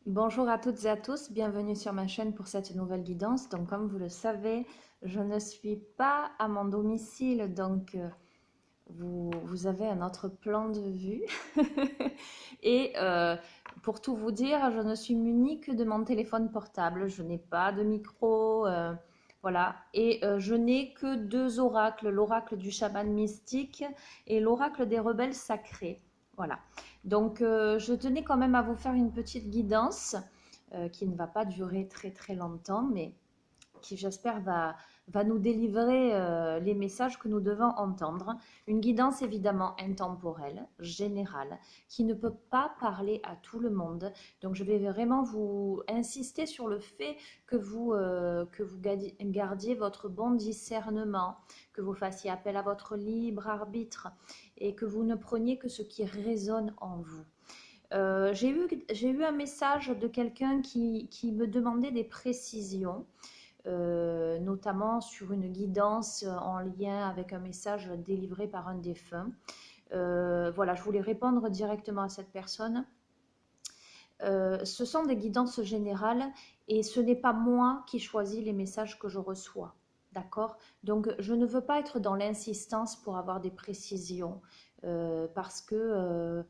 Bonjour à toutes et à tous, bienvenue sur ma chaîne pour cette nouvelle guidance. Donc comme vous le savez, je ne suis pas à mon domicile, donc vous avez un autre plan de vue. Et pour tout vous dire, je ne suis munie que de mon téléphone portable, je n'ai pas de micro, voilà. Et je n'ai que deux oracles, l'oracle du chaman mystique et l'oracle des rebelles sacrés. Voilà. Donc je tenais quand même à vous faire une petite guidance qui ne va pas durer très très longtemps, mais qui j'espère va nous délivrer les messages que nous devons entendre. Une guidance évidemment intemporelle, générale, qui ne peut pas parler à tout le monde. Donc je vais vraiment vous insister sur le fait que vous gardiez votre bon discernement, que vous fassiez appel à votre libre arbitre et que vous ne preniez que ce qui résonne en vous. J'ai eu un message de quelqu'un qui me demandait des précisions, notamment sur une guidance en lien avec un message délivré par un défunt. Voilà, je voulais répondre directement à cette personne. Ce sont des guidances générales et ce n'est pas moi qui choisis les messages que je reçois. D'accord? Donc, je ne veux pas être dans l'insistance pour avoir des précisions parce que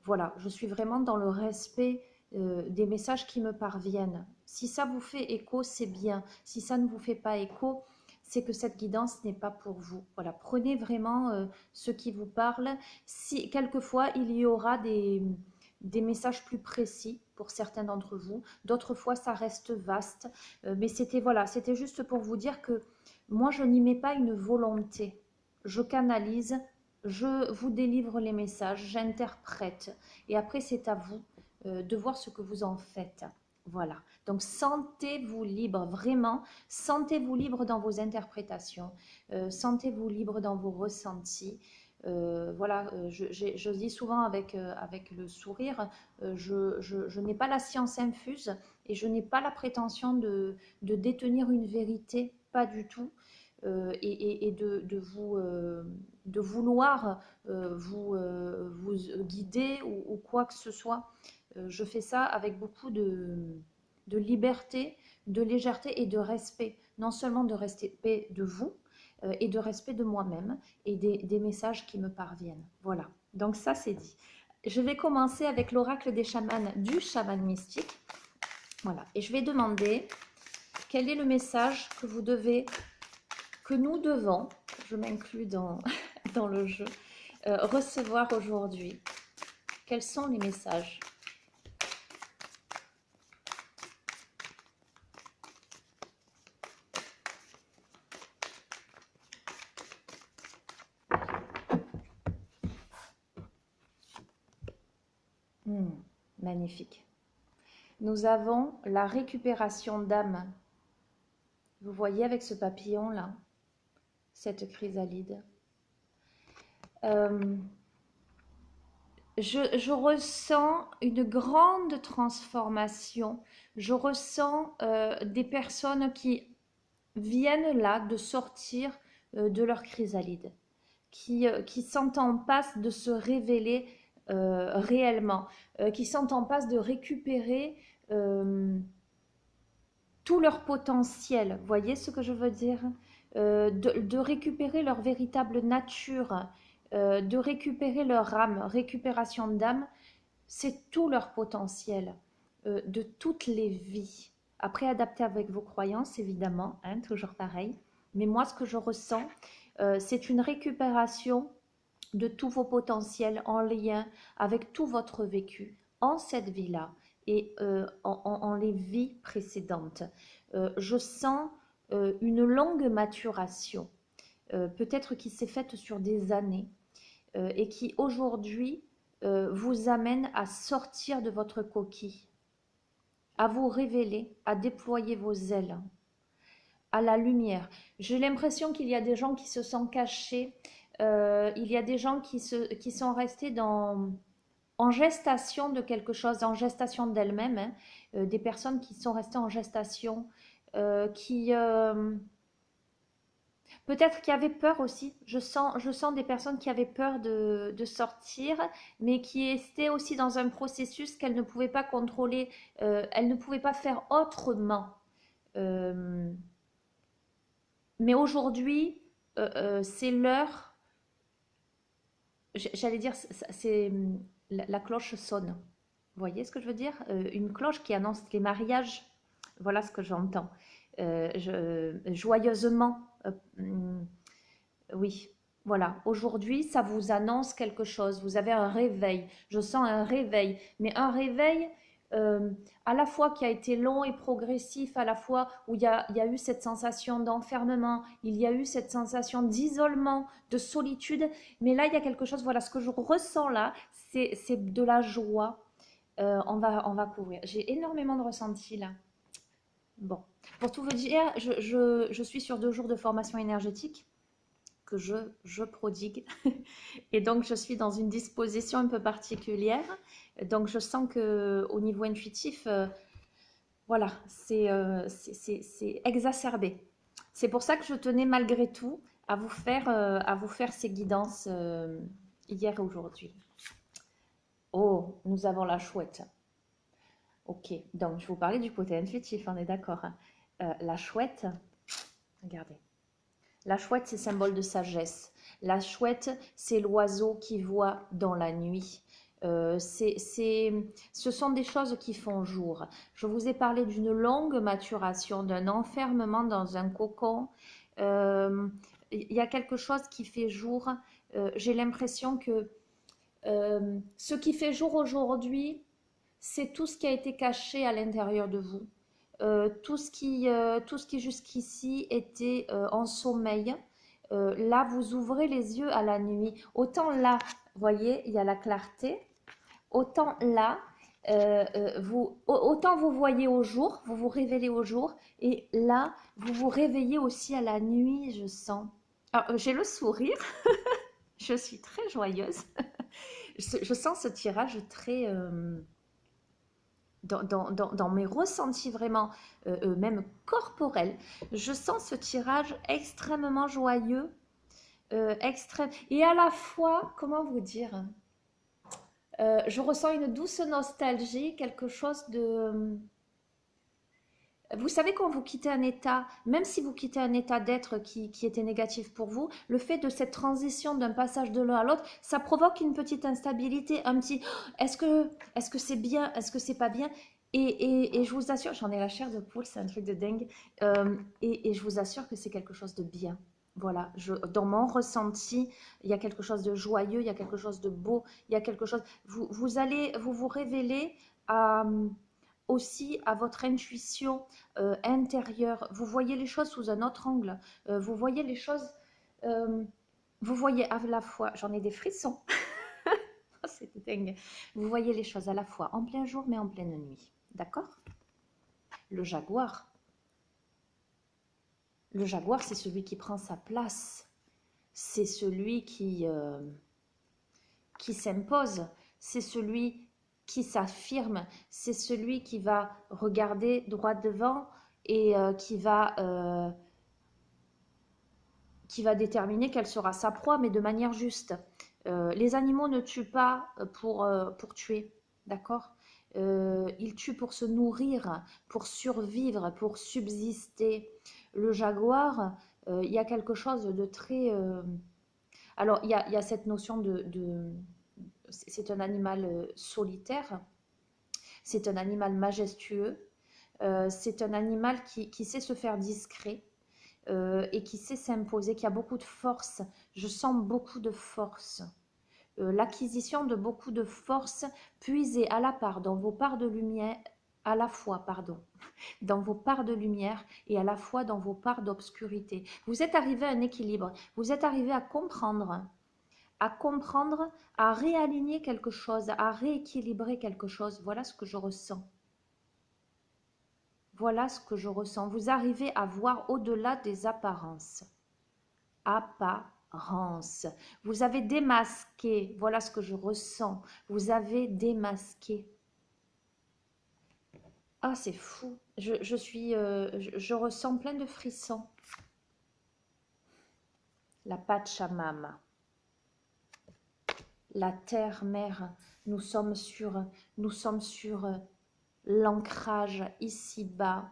voilà, je suis vraiment dans le respect des messages qui me parviennent. Si ça vous fait écho, c'est bien. Si ça ne vous fait pas écho, c'est que cette guidance n'est pas pour vous. Voilà, prenez vraiment ce qui vous parle. Si quelquefois il y aura des messages plus précis pour certains d'entre vous, d'autres fois ça reste vaste. Mais c'était voilà, c'était juste pour vous dire que moi je n'y mets pas une volonté. Je canalise, je vous délivre les messages, j'interprète. Et après, c'est à vous de voir ce que vous en faites. Voilà. Donc, sentez-vous libre, vraiment. Sentez-vous libre dans vos interprétations. Sentez-vous libre dans vos ressentis. Voilà, je dis souvent avec le sourire, je n'ai pas la science infuse et je n'ai pas la prétention de détenir une vérité, pas du tout. Et de vouloir vous guider ou quoi que ce soit. Je fais ça avec beaucoup de liberté, de légèreté et de respect. Non seulement de respect de vous et de respect de moi-même et des messages qui me parviennent. Voilà, donc ça c'est dit. Je vais commencer avec l'oracle des chamans du chaman mystique. Voilà, et je vais demander quel est le message que nous devons, je m'inclus dans le jeu, recevoir aujourd'hui. Quels sont les messages? Magnifique. Nous avons la récupération d'âme. Vous voyez avec ce papillon-là, cette chrysalide. Je ressens une grande transformation. Je ressens des personnes qui viennent là de sortir de leur chrysalide, qui sont en passe de se révéler réellement, qui sont en passe de récupérer tout leur potentiel. Vous voyez ce que je veux dire? De récupérer leur véritable nature, de récupérer leur âme, récupération d'âme, c'est tout leur potentiel de toutes les vies. Après, adapté avec vos croyances, évidemment, hein, toujours pareil. Mais moi, ce que je ressens, c'est une récupération de tous vos potentiels en lien avec tout votre vécu en cette vie-là et en les vies précédentes. Je sens une longue maturation, peut-être qui s'est faite sur des années et qui aujourd'hui vous amène à sortir de votre coquille, à vous révéler, à déployer vos ailes à la lumière. J'ai l'impression qu'il y a des gens qui se sont cachés, il y a des gens qui sont restés en gestation de quelque chose, en gestation d'elles-mêmes, hein, des personnes qui sont restées en gestation, qui Peut-être qu'il y avait peur aussi. Je sens des personnes qui avaient peur de sortir, mais qui étaient aussi dans un processus qu'elles ne pouvaient pas contrôler. Elles ne pouvaient pas faire autrement. Euh, mais aujourd'hui, c'est l'heure. J'allais dire, c'est la cloche sonne. Vous voyez ce que je veux dire? Une cloche qui annonce les mariages. Voilà ce que j'entends. Joyeusement. Oui, voilà. Aujourd'hui, ça vous annonce quelque chose. Vous avez un réveil. Je sens un réveil. Mais un réveil euh, à la fois qui a été long et progressif, à la fois où il y a eu cette sensation d'enfermement, il y a eu cette sensation d'isolement, de solitude. Mais là, il y a quelque chose, voilà, ce que je ressens là, c'est de la joie. On va couvrir. J'ai énormément de ressentis là. Bon, pour tout vous dire, je suis sur 2 jours de formation énergétique que je prodigue. Et donc, je suis dans une disposition un peu particulière. Donc, je sens que au niveau intuitif, voilà, c'est exacerbé. C'est pour ça que je tenais malgré tout à vous faire ces guidances hier et aujourd'hui. Oh, nous avons la chouette. Ok, donc je vous parlais du côté intuitif, on est d'accord, hein. La chouette, regardez. La chouette, c'est symbole de sagesse. La chouette, c'est l'oiseau qui voit dans la nuit. Ce sont des choses qui font jour. Je vous ai parlé d'une longue maturation, d'un enfermement dans un cocon. Euh, Il y a quelque chose qui fait jour. J'ai l'impression que ce qui fait jour aujourd'hui, c'est tout ce qui a été caché à l'intérieur de vous. Tout ce qui jusqu'ici était en sommeil, là, vous ouvrez les yeux à la nuit. Autant là, vous voyez, il y a la clarté. Autant là, autant vous voyez au jour, vous vous révélez au jour. Et là, vous vous réveillez aussi à la nuit, je sens. Alors, j'ai le sourire, je suis très joyeuse. Je sens ce tirage très... dans mes ressentis vraiment, même corporels, je sens ce tirage extrêmement joyeux, extrême, et à la fois, comment vous dire, je ressens une douce nostalgie, quelque chose de... Vous savez, quand vous quittez un état, même si vous quittez un état d'être qui était négatif pour vous, le fait de cette transition d'un passage de l'un à l'autre, ça provoque une petite instabilité, un petit est-ce que c'est bien, est-ce que c'est pas bien? Et je vous assure, j'en ai la chair de poule, c'est un truc de dingue. Et je vous assure que c'est quelque chose de bien. Voilà, dans mon ressenti, il y a quelque chose de joyeux, il y a quelque chose de beau, il y a quelque chose. Vous allez vous révéler à aussi à votre intuition intérieure. Vous voyez les choses sous un autre angle. Vous voyez les choses, euh, vous voyez à la fois, j'en ai des frissons, c'est dingue. Vous voyez les choses à la fois en plein jour mais en pleine nuit. D'accord? Le jaguar. Le jaguar, c'est celui qui prend sa place. C'est celui qui s'impose. C'est celui qui s'affirme. C'est celui qui va regarder droit devant et qui va déterminer quelle sera sa proie, mais de manière juste. Les animaux ne tuent pas pour tuer, d'accord? Ils tuent pour se nourrir, pour survivre, pour subsister. Le jaguar, il y a quelque chose de très... Alors, il y a cette notion c'est un animal solitaire, c'est un animal majestueux, c'est un animal qui sait se faire discret, et qui sait s'imposer, qui a beaucoup de force. Je sens beaucoup de force. L'acquisition de beaucoup de force puisée à la part dans vos parts de lumière, à la fois, pardon, dans vos parts de lumière et à la fois dans vos parts d'obscurité. Vous êtes arrivé à un équilibre, vous êtes arrivé à comprendre, à réaligner quelque chose, à rééquilibrer quelque chose. Voilà ce que je ressens. Voilà ce que je ressens. Vous arrivez à voir au-delà des apparences. Apparence. Vous avez démasqué. Voilà ce que je ressens. Vous avez démasqué. Ah, c'est fou. Je ressens plein de frissons. la Pachamama, la terre-mère. Nous sommes sur l'ancrage ici-bas.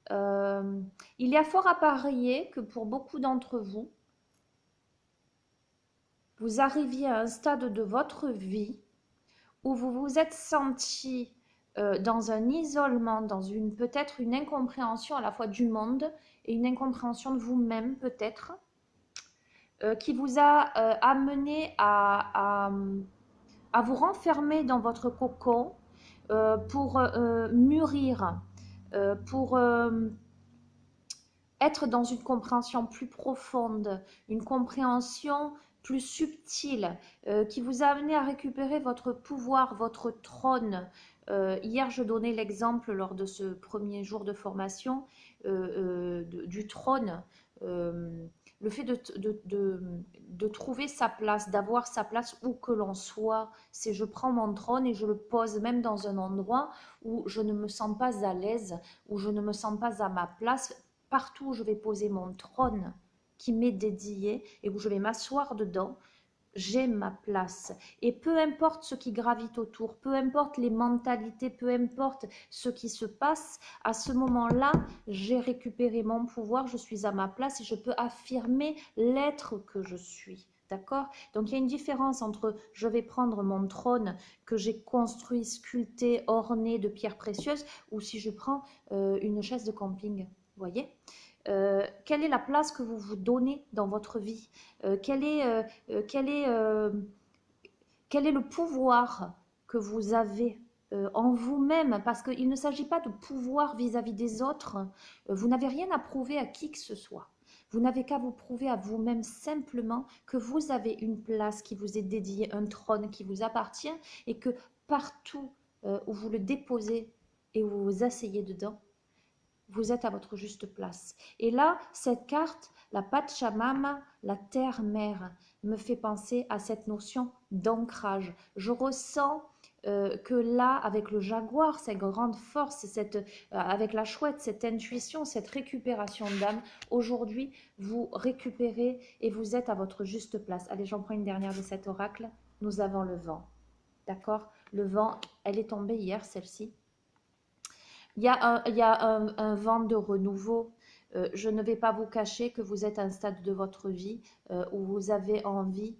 Il y a fort à parier que pour beaucoup d'entre vous, vous arriviez à un stade de votre vie où vous vous êtes senti dans un isolement, dans peut-être une incompréhension à la fois du monde et une incompréhension de vous-même peut-être, qui vous a amené à vous renfermer dans votre cocon pour mûrir, pour être dans une compréhension plus profonde, une compréhension plus subtile, qui vous a amené à récupérer votre pouvoir, votre trône. Hier, je donnais l'exemple lors de ce premier jour de formation du trône. Le fait de trouver sa place, d'avoir sa place où que l'on soit, c'est je prends mon trône et je le pose même dans un endroit où je ne me sens pas à l'aise, où je ne me sens pas à ma place. Partout où je vais poser mon trône qui m'est dédié et où je vais m'asseoir dedans, j'ai ma place. Et peu importe ce qui gravite autour, peu importe les mentalités, peu importe ce qui se passe, à ce moment-là, j'ai récupéré mon pouvoir, je suis à ma place et je peux affirmer l'être que je suis. D'accord? Donc il y a une différence entre je vais prendre mon trône que j'ai construit, sculpté, orné de pierres précieuses, ou si je prends une chaise de camping. Voyez, quelle est la place que vous vous donnez dans votre vie, quel est le pouvoir que vous avez en vous-même, parce qu'il ne s'agit pas de pouvoir vis-à-vis des autres, vous n'avez rien à prouver à qui que ce soit. Vous n'avez qu'à vous prouver à vous-même simplement que vous avez une place qui vous est dédiée, un trône qui vous appartient, et que partout où vous le déposez et où vous vous asseyez dedans, vous êtes à votre juste place. Et là, cette carte, la Pachamama, la terre-mère, me fait penser à cette notion d'ancrage. Je ressens que là, avec le jaguar, cette grande force, avec la chouette, cette intuition, cette récupération d'âme, aujourd'hui, vous récupérez et vous êtes à votre juste place. Allez, j'en prends une dernière de cet oracle. Nous avons le vent. D'accord? Le vent, elle est tombée hier, celle-ci. Il y a un vent de renouveau. Je ne vais pas vous cacher que vous êtes à un stade de votre vie où vous avez envie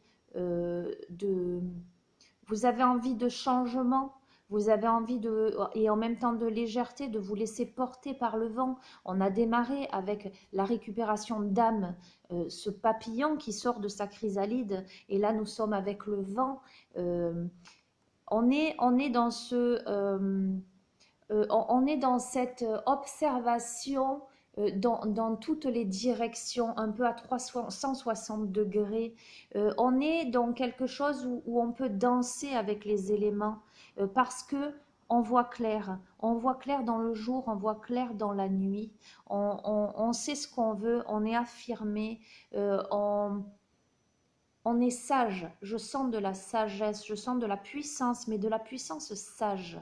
vous avez envie de changement, vous avez envie et en même temps de légèreté, de vous laisser porter par le vent. On a démarré avec la récupération d'âme, ce papillon qui sort de sa chrysalide, et là nous sommes avec le vent. On est dans on est dans cette observation dans toutes les directions, un peu à 360 degrés. On est dans quelque chose où on peut danser avec les éléments parce que on voit clair. On voit clair dans le jour, on voit clair dans la nuit. On sait ce qu'on veut, on est affirmé, on est sage. Je sens de la sagesse, je sens de la puissance, mais de la puissance sage.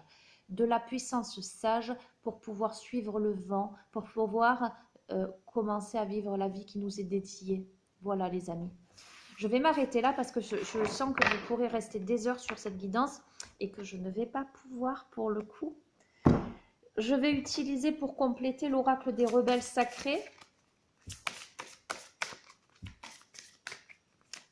De la puissance sage pour pouvoir suivre le vent, pour pouvoir commencer à vivre la vie qui nous est dédiée. Voilà les amis. Je vais m'arrêter là parce que je sens que vous pourrez rester des heures sur cette guidance et que je ne vais pas pouvoir pour le coup. Je vais utiliser pour compléter l'oracle des rebelles sacrés.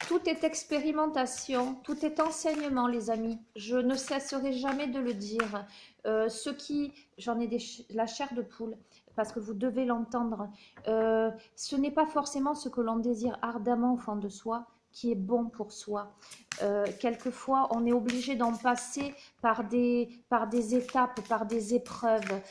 Tout est expérimentation, tout est enseignement, les amis. Je ne cesserai jamais de le dire. J'en ai la chair de poule, parce que vous devez l'entendre. Ce n'est pas forcément ce que l'on désire ardemment au fond de soi qui est bon pour soi. Quelquefois, on est obligé d'en passer par des étapes, par des épreuves,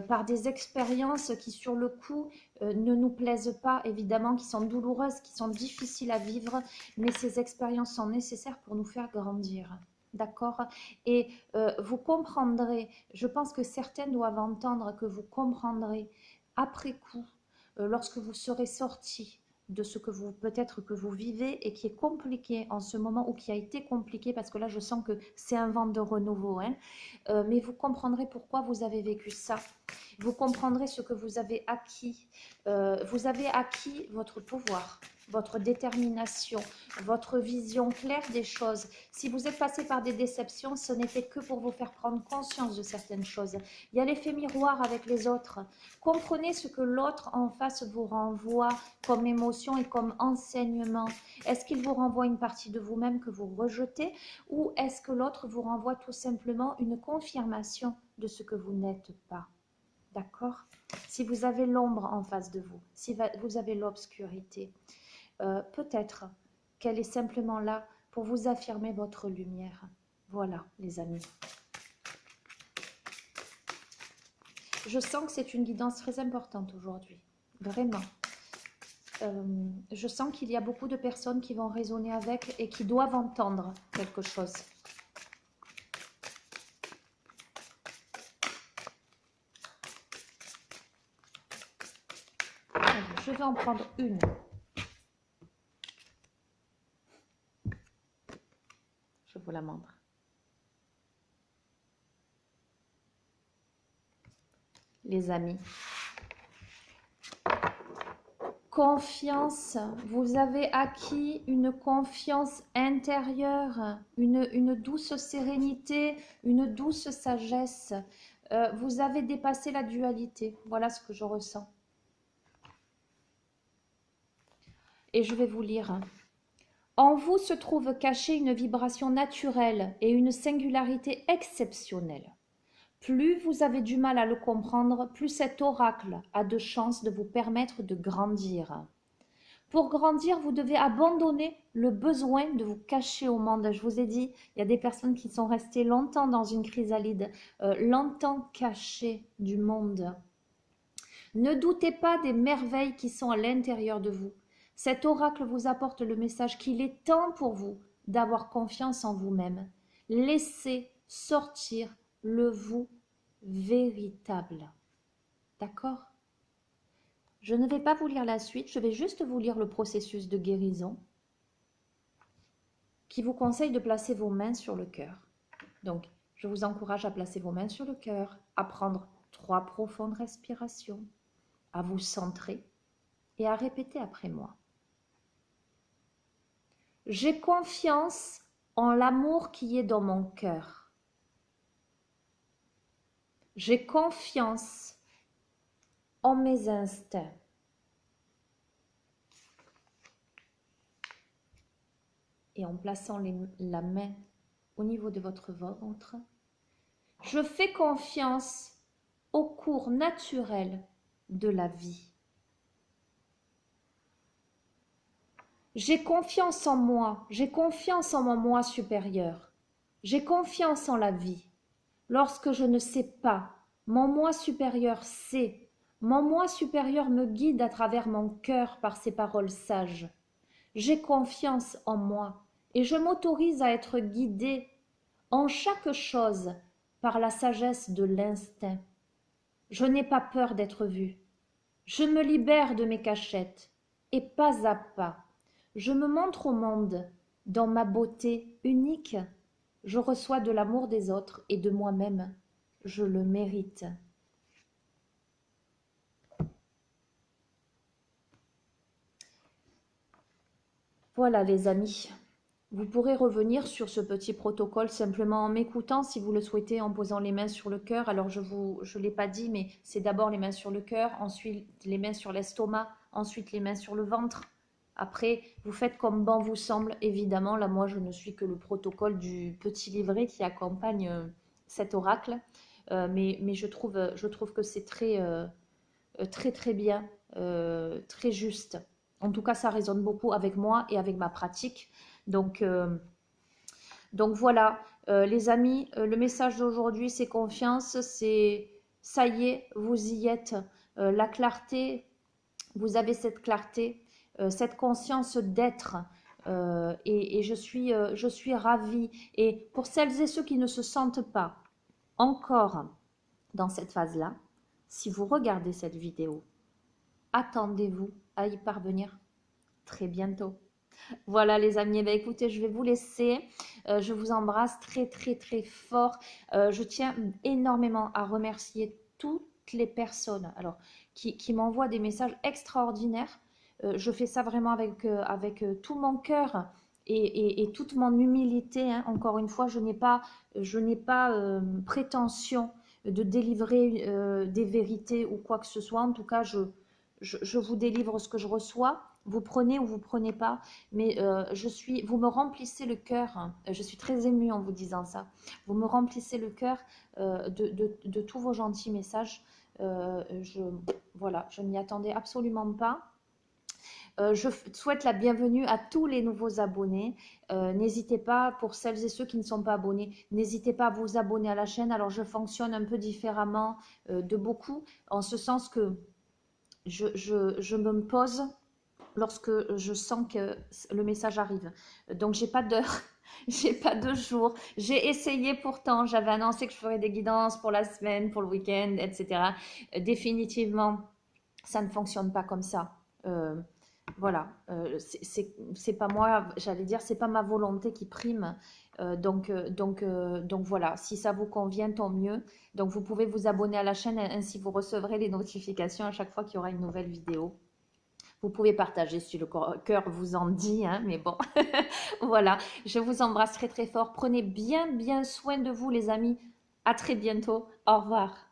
par des expériences qui, sur le coup, ne nous plaisent pas, évidemment, qui sont douloureuses, qui sont difficiles à vivre, mais ces expériences sont nécessaires pour nous faire grandir. D'accord? Et vous comprendrez, je pense que certaines doivent entendre que vous comprendrez après coup, lorsque vous serez sortis de ce que peut-être que vous vivez et qui est compliqué en ce moment, ou qui a été compliqué, parce que là je sens que c'est un vent de renouveau, hein, mais vous comprendrez pourquoi vous avez vécu ça, vous comprendrez ce que vous avez acquis votre pouvoir, votre détermination, votre vision claire des choses. Si vous êtes passé par des déceptions, ce n'était que pour vous faire prendre conscience de certaines choses. Il y a l'effet miroir avec les autres. Comprenez ce que l'autre en face vous renvoie comme émotion et comme enseignement. Est-ce qu'il vous renvoie une partie de vous-même que vous rejetez ou est-ce que l'autre vous renvoie tout simplement une confirmation de ce que vous n'êtes pas? D'accord? Si vous avez l'ombre en face de vous, si vous avez l'obscurité, peut-être qu'elle est simplement là pour vous affirmer votre lumière. Voilà, les amis. Je sens que c'est une guidance très importante aujourd'hui. Vraiment. Je sens qu'il y a beaucoup de personnes qui vont résonner avec et qui doivent entendre quelque chose. Je vais en prendre une. Je vous la montre. Les amis. Confiance. Vous avez acquis une confiance intérieure, une douce sérénité, une douce sagesse. Vous avez dépassé la dualité. Voilà ce que je ressens. Et je vais vous lire. En vous se trouve cachée une vibration naturelle et une singularité exceptionnelle. Plus vous avez du mal à le comprendre, plus cet oracle a de chances de vous permettre de grandir. Pour grandir, vous devez abandonner le besoin de vous cacher au monde. Je vous ai dit, il y a des personnes qui sont restées longtemps dans une chrysalide, longtemps cachées du monde. Ne doutez pas des merveilles qui sont à l'intérieur de vous. Cet oracle vous apporte le message qu'il est temps pour vous d'avoir confiance en vous-même. Laissez sortir le vous véritable. D'accord? Je ne vais pas vous lire la suite, je vais juste vous lire le processus de guérison qui vous conseille de placer vos mains sur le cœur. Donc, je vous encourage à placer vos mains sur le cœur, à prendre 3 profondes respirations, à vous centrer et à répéter après moi. J'ai confiance en l'amour qui est dans mon cœur. J'ai confiance en mes instincts. Et en plaçant la main au niveau de votre ventre, je fais confiance au cours naturel de la vie. J'ai confiance en moi, j'ai confiance en mon moi supérieur. J'ai confiance en la vie. Lorsque je ne sais pas, mon moi supérieur sait. Mon moi supérieur me guide à travers mon cœur par ses paroles sages. J'ai confiance en moi et je m'autorise à être guidée en chaque chose par la sagesse de l'instinct. Je n'ai pas peur d'être vue. Je me libère de mes cachettes et pas à pas, je me montre au monde dans ma beauté unique. Je reçois de l'amour des autres et de moi-même. Je le mérite. Voilà les amis. Vous pourrez revenir sur ce petit protocole simplement en m'écoutant si vous le souhaitez, en posant les mains sur le cœur. Alors je ne l'ai pas dit, mais c'est d'abord les mains sur le cœur, ensuite les mains sur l'estomac, ensuite les mains sur le ventre. Après, vous faites comme bon vous semble. Évidemment, là, moi, je ne suis que le protocole du petit livret qui accompagne cet oracle. Mais je trouve que c'est très bien, très juste. En tout cas, ça résonne beaucoup avec moi et avec ma pratique. Donc voilà, les amis, le message d'aujourd'hui, c'est confiance, c'est ça y est, vous y êtes. La clarté, vous avez cette clarté, cette conscience d'être. Et je suis ravie. Et pour celles et ceux qui ne se sentent pas encore dans cette phase-là, si vous regardez cette vidéo, attendez-vous à y parvenir très bientôt. Voilà les amis, eh bien, écoutez, je vais vous laisser. Je vous embrasse très fort. Je tiens énormément à remercier toutes les personnes qui m'envoient des messages extraordinaires. je fais ça vraiment avec tout mon cœur et toute mon humilité, hein. Encore une fois, je n'ai pas prétention de délivrer des vérités ou quoi que ce soit. En tout cas, je vous délivre ce que je reçois. Vous prenez ou vous prenez pas, mais vous me remplissez le cœur, hein. Je suis très émue en vous disant ça. Vous me remplissez le cœur de tous vos gentils messages. Voilà, je n'y attendais absolument pas. Je souhaite la bienvenue à tous les nouveaux abonnés. N'hésitez pas, pour celles et ceux qui ne sont pas abonnés, n'hésitez pas à vous abonner à la chaîne. Alors, je fonctionne un peu différemment de beaucoup, en ce sens que je me pose lorsque je sens que le message arrive. Donc, j'ai pas d'heure, j'ai pas de jour. J'ai essayé pourtant, j'avais annoncé que je ferais des guidances pour la semaine, pour le week-end, etc. Définitivement, ça ne fonctionne pas comme ça. Voilà, c'est pas moi, j'allais dire, c'est pas ma volonté qui prime. Donc voilà, si ça vous convient, tant mieux. Donc vous pouvez vous abonner à la chaîne, ainsi vous recevrez les notifications à chaque fois qu'il y aura une nouvelle vidéo. Vous pouvez partager si le cœur vous en dit, hein, mais bon, voilà. Je vous embrasse très très fort. Prenez bien soin de vous, les amis. À très bientôt. Au revoir.